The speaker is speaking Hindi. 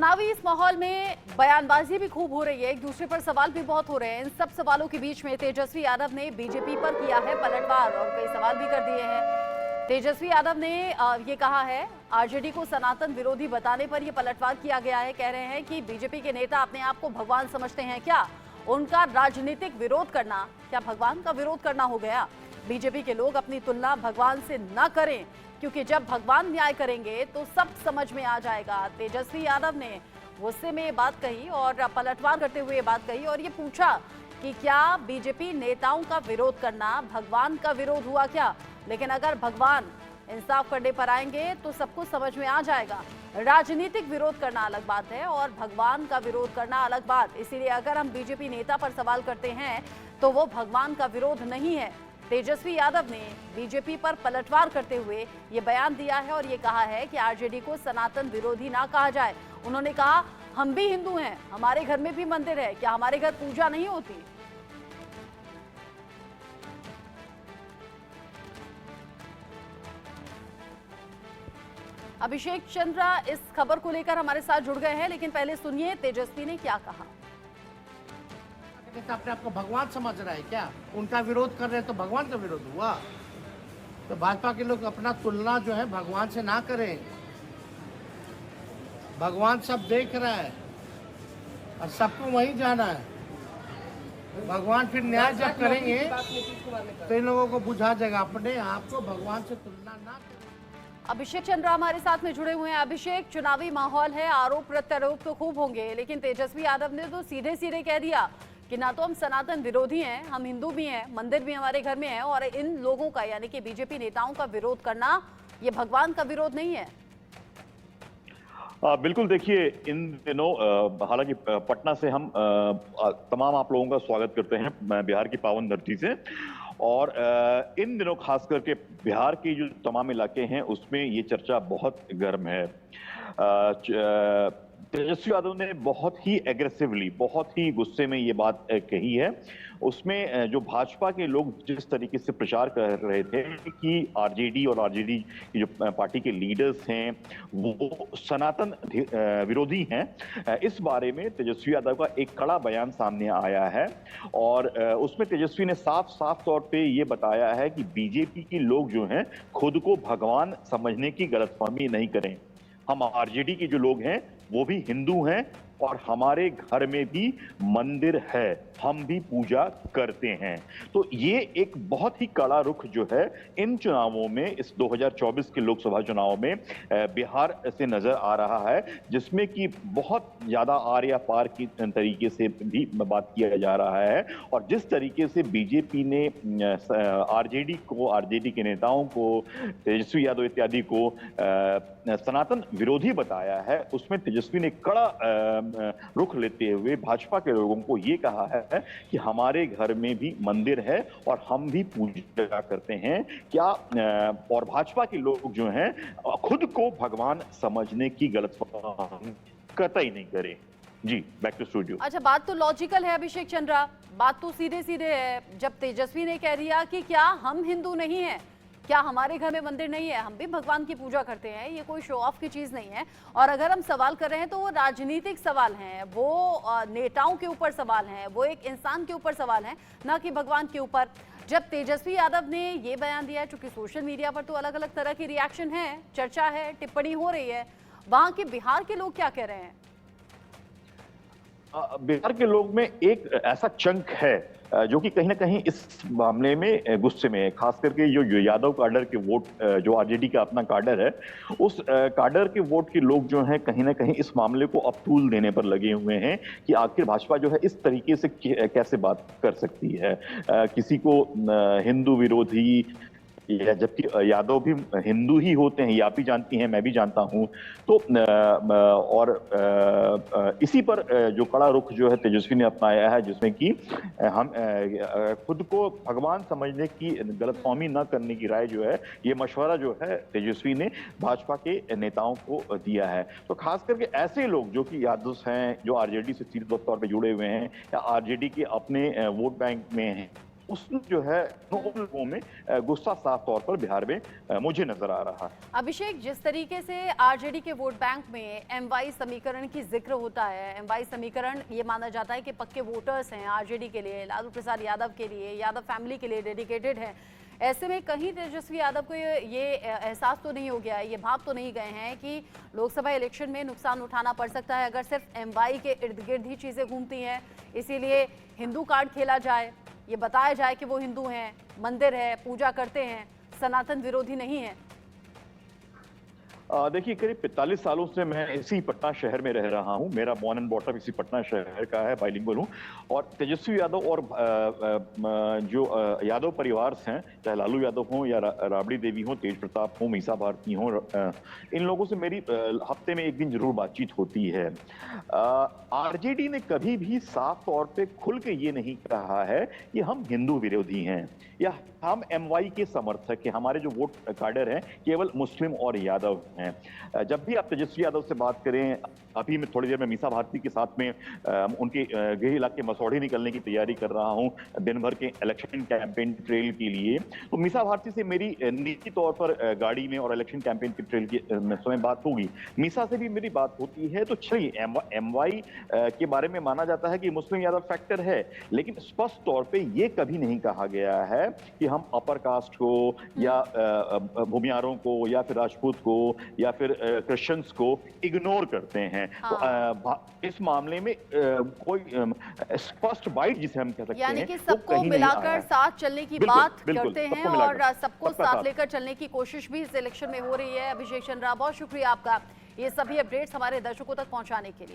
चुनावी इस माहौल में बयानबाजी भी खूब हो रही है, एक दूसरे पर सवाल भी बहुत हो रहे हैं। इन सब सवालों के बीच में तेजस्वी यादव ने बीजेपी पर किया है पलटवार और कई सवाल भी कर दिए हैं। तेजस्वी यादव ने ये कहा है, आरजेडी को सनातन विरोधी बताने पर यह पलटवार किया गया है। कह रहे हैं कि बीजेपी के नेता अपने आप को भगवान समझते हैं क्या? उनका राजनीतिक विरोध करना क्या भगवान का विरोध करना हो गया? बीजेपी के लोग अपनी तुलना भगवान से न करें, क्योंकि जब भगवान न्याय करेंगे तो सब समझ में आ जाएगा। तेजस्वी यादव ने गुस्से में ये बात कही और पलटवार करते हुए ये बात कही और ये पूछा कि क्या बीजेपी नेताओं का विरोध करना भगवान का विरोध हुआ क्या? लेकिन अगर भगवान इंसाफ करने पर आएंगे तो सबको समझ में आ जाएगा। राजनीतिक विरोध करना अलग बात है और भगवान का विरोध करना अलग बात। इसीलिए अगर हम बीजेपी नेता पर सवाल करते हैं तो वो भगवान का विरोध नहीं है। तेजस्वी यादव ने बीजेपी पर पलटवार करते हुए ये बयान दिया है और ये कहा है कि आरजेडी को सनातन विरोधी ना कहा जाए। उन्होंने कहा, हम भी हिंदू हैं, हमारे घर में भी मंदिर है, क्या हमारे घर पूजा नहीं होती? अभिषेक चंद्रा इस खबर को लेकर हमारे साथ जुड़ गए हैं, लेकिन पहले सुनिए तेजस्वी ने क्या कहा। अपने आपको भगवान समझ रहा है क्या? उनका विरोध कर रहे हैं तो भगवान का विरोध हुआ? तो भाजपा के लोग अपना तुलना जो है भगवान से ना करें। भगवान सब देख रहा है और सबको वहीं जाना है। भगवान फिर न्याय जब करेंगे तो इन लोगों को बुझा जाएगा। अपने आप को भगवान से तुलना ना करें। अभिषेक चंद्रा हमारे साथ में जुड़े हुए हैं। अभिषेक, चुनावी माहौल है, आरोप प्रत्यारोप तो खूब होंगे, लेकिन तेजस्वी यादव ने तो सीधे सीधे कह दिया कि ना तो हम सनातन विरोधी हैं, हम हिंदू भी हैं, मंदिर भी हमारे घर में है और इन लोगों का यानी कि बीजेपी नेताओं का विरोध करना ये भगवान का विरोध नहीं है। बिल्कुल, देखिए इन दिनों हालांकि पटना से हम तमाम आप लोगों का स्वागत करते हैं बिहार की पावन धरती से, और इन दिनों खास करके बिहार के जो तमाम इलाके हैं उसमें ये चर्चा बहुत गर्म है। तेजस्वी यादव ने बहुत ही एग्रेसिवली, बहुत ही गुस्से में ये बात कही है। उसमें जो भाजपा के लोग जिस तरीके से प्रचार कर रहे थे कि आरजेडी और आरजेडी की जो पार्टी के लीडर्स हैं वो सनातन विरोधी हैं, इस बारे में तेजस्वी यादव का एक कड़ा बयान सामने आया है और उसमें तेजस्वी ने साफ साफ तौर पे ये बताया है कि बीजेपी के लोग जो हैं खुद को भगवान समझने की गलतफहमी नहीं करें। हम आरजेडी के जो लोग हैं वो भी हिंदू हैं और हमारे घर में भी मंदिर है, हम भी पूजा करते हैं। तो ये एक बहुत ही कड़ा रुख जो है इन चुनावों में, इस 2024 के लोकसभा चुनाव में बिहार से नजर आ रहा है, जिसमें कि बहुत ज्यादा आर या पार की तरीके से भी बात किया जा रहा है। और जिस तरीके से बीजेपी ने आरजेडी को, आरजेडी के नेताओं को, तेजस्वी यादव इत्यादि को सनातन विरोधी बताया है, उसमें तेजस्वी ने कड़ा रुख लेते हुए भाजपा के लोगों को ये कहा है कि हमारे घर में भी मंदिर है और हम भी पूजा करते हैं क्या? और भाजपा के लोग जो हैं खुद को भगवान समझने की गलतफहमी कतई नहीं करें। जी, बैक टू स्टूडियो। अच्छा, बात तो लॉजिकल है अभिषेक चंद्रा, बात तो सीधे सीधे है। जब तेजस्वी ने कह दिया कि क्या हम हिंदू नहीं हैं, क्या हमारे घर में मंदिर नहीं है, हम भी भगवान की पूजा करते हैं, ये कोई शो ऑफ की चीज नहीं है। और अगर हम सवाल कर रहे हैं तो वो राजनीतिक सवाल हैं, वो नेताओं के ऊपर सवाल हैं, वो एक इंसान के ऊपर सवाल हैं, ना कि भगवान के ऊपर। जब तेजस्वी यादव ने ये बयान दिया, चूंकि सोशल मीडिया पर तो अलग अलग तरह की रिएक्शन है, चर्चा है, टिप्पणी हो रही है, वहां के बिहार के लोग क्या कह रहे हैं? बिहार के लोग में एक ऐसा चंक है जो कि कहीं ना कहीं इस मामले में गुस्से में है, खास करके जो यादव काडर के वोट, जो आरजेडी का अपना काडर है, उस काडर के वोट के लोग जो हैं कहीं ना कहीं इस मामले को अब तूल देने पर लगे हुए हैं कि आखिर भाजपा जो है इस तरीके से कैसे बात कर सकती है, किसी को हिंदू विरोधी, या जबकि यादव भी हिंदू ही होते हैं, ये आप भी जानती हैं, मैं भी जानता हूं। तो और इसी पर जो कड़ा रुख जो है तेजस्वी ने अपनाया है, जिसमें कि हम खुद को भगवान समझने की गलतफहमी न करने की राय जो है, ये मशवरा जो है तेजस्वी ने भाजपा के नेताओं को दिया है। तो खास करके ऐसे लोग जो कि यादव हैं, जो आरजेडी से सीधे तौर पर जुड़े हुए हैं या आरजेडी के अपने वोट बैंक में हैं, उसमें जो है उन लोगों में गुस्सा साफ तौर पर बिहार में मुझे नजर आ रहा है। अभिषेक, जिस तरीके से आरजेडी के वोट बैंक में एमवाई समीकरण की जिक्र होता है, एमवाई समीकरण ये माना जाता है कि पक्के वोटर्स हैं आरजेडी के लिए, लालू प्रसाद यादव के लिए, यादव फैमिली के लिए डेडिकेटेड है। ऐसे में कहीं तेजस्वी यादव को ये एहसास तो नहीं हो गया है, ये भाव तो नहीं गए हैं कि लोकसभा इलेक्शन में नुकसान उठाना पड़ सकता है अगर सिर्फ एमवाई के इर्द गिर्द ही चीजें घूमती हैं, इसीलिए हिंदू कार्ड खेला जाए, ये बताया जाए कि वो हिंदू हैं, मंदिर है, पूजा करते हैं, सनातन विरोधी नहीं है। देखिए, करीब 45 सालों से मैं इसी पटना शहर में रह रहा हूं। मेरा बॉर्न एंड बॉटअप इसी पटना शहर का है, बाइलिंगुअल हूं। और तेजस्वी यादव और जो यादव परिवार हैं, चाहे लालू यादव हों या राबड़ी देवी हों, तेज प्रताप हों, मीसा भारती हों, इन लोगों से मेरी हफ्ते में एक दिन जरूर बातचीत होती है। आरजेडी ने कभी भी साफ तौर पे खुल के ये नहीं कहा है कि हम हिंदू विरोधी हैं या हम एमवाई के समर्थक हैं, हमारे जो वोट कार्डर हैं केवल मुस्लिम और यादव हैं। जब भी आप तेजस्वी यादव से बात करें, अभी मैं थोड़ी देर में मीसा भारती के साथ में उनके गृह इलाके मसौढ़ी निकलने की तैयारी कर रहा हूं दिन भर के इलेक्शन कैंपेन ट्रेल के लिए। तो मीसा भारती से मेरी निजी तौर पर गाड़ी में और इलेक्शन कैंपेन के ट्रेल के समय बात होगी, मीसा से भी मेरी बात होती है। तो चलिए, एमवाई के बारे में माना जाता है कि मुस्लिम यादव फैक्टर है, लेकिन स्पष्ट तौर पर यह कभी नहीं कहा गया है कि हम अपर कास्ट को या भूमियारों को या फिर राजपूत को या फिर क्रिश्चियंस को इग्नोर करते हैं। हाँ। तो इस मामले में कोई स्पष्ट बाइट जिसे हम कह सकते हैं, यानी कि सबको मिलाकर साथ चलने की बात करते हैं और सबको साथ लेकर चलने की कोशिश भी इस इलेक्शन में हो रही है। अभिषेक चंद्रा, बहुत शुक्रिया आपका ये सभी अपडेट्स हमारे दर्शकों तक पहुंचाने के लिए।